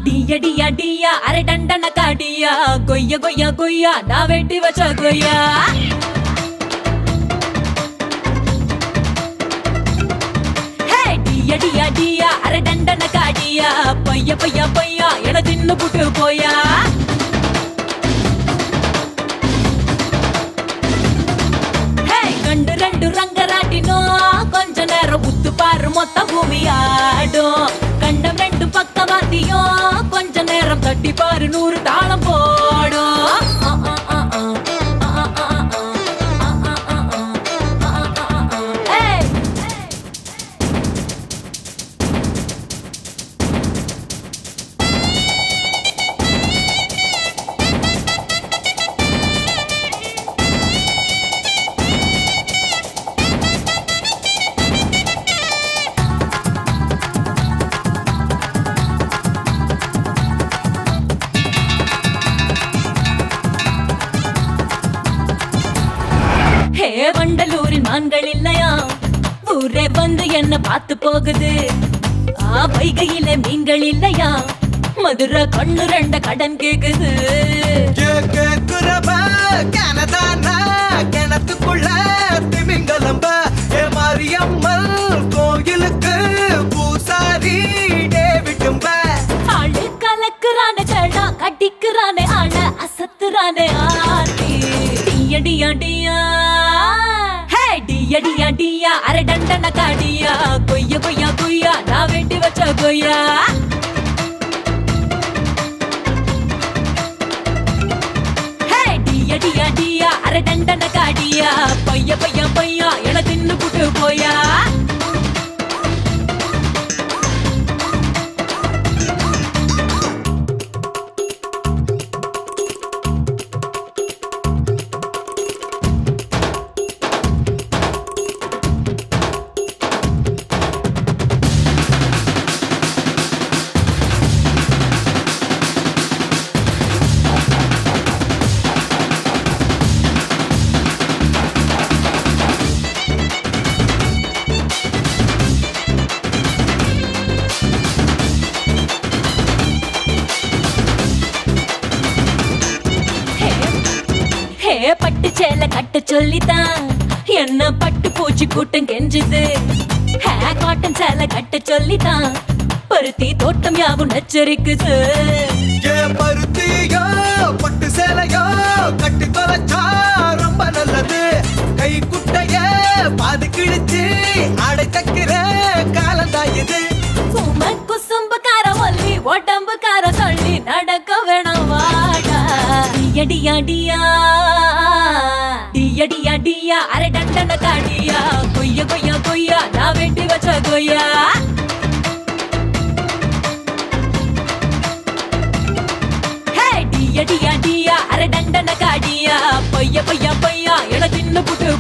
டியா டியா அரை டண்டன காடியா கொய்யா கொய்யா கொய்யா நான் வெட்டி வச்ச கொய்யா டியா டியா டியா அரை டண்டன காடியா பையா பையா பையா என தின்னு புட்டு போயா கண்டு ரெண்டு ரங்கராட்டினோ கொஞ்ச நேரம் உத்து பாரு மொத்த பூமியாடும் கண்டம் ரெண்டு பக்கவாத்தியும் கொஞ்ச நேரம் தட்டி பாரு 100 தாளம் போடும் வண்டலூரின் மான்கள் இல்லையா ஊரே வந்து என்ன பார்த்து போகுது வைகையில மீன்கள் இல்லையா மதுரை கண்ணு ரெண்ட கடன் கேக்குது கிணத்துக்குள்ள திமிங்கலம்ப மாரியம்மன் கோயிலுக்கு பூசாரி டேவிட்டும்ப ஆளு கலக்குறானே சடா கட்டிக்குறானே ஆள அசத்துறானே ஆத்தி டியா டியா டியா டியா டியா அரை டண்டன காடியா கொய்யா கொய்யா கொய்யா நான் வெட்டி வச்ச கொய்யா டியா டியா டியா அரை டண்டன காடியா பையா பையா பையா என தின்னு புட்டு போயா பட்டு சேலை கட்ட சொல்லித்தான் என்ன பட்டு பூச்சி கூட்டம் கெஞ்சுது காட்டன் சேலை கட்ட சொல்லித்தான் பருத்தி தோட்டம் யாவும் நச்சரிக்குது பருத்தியோ பட்டு சேலையோ கட்டி தொலைச்சா ரொம்ப நல்லது கை குட்டைய பாது கிழிச்சு அடை தக்கிற காலந்தான் இது குசும்புக்கார ஒல்லி உடம்புக்கார சொல்லி நடக்க வேணாம் வாடா டியா டியா டியா டியா டியா அரை டண்டன காடியா கொய்யா கொய்யா கொய்யா நான் வெட்டி வச்ச கொய்யா டியா டியா டியா அரை டண்டன காடியா பையா பையா பையா என தின்னு புட்டு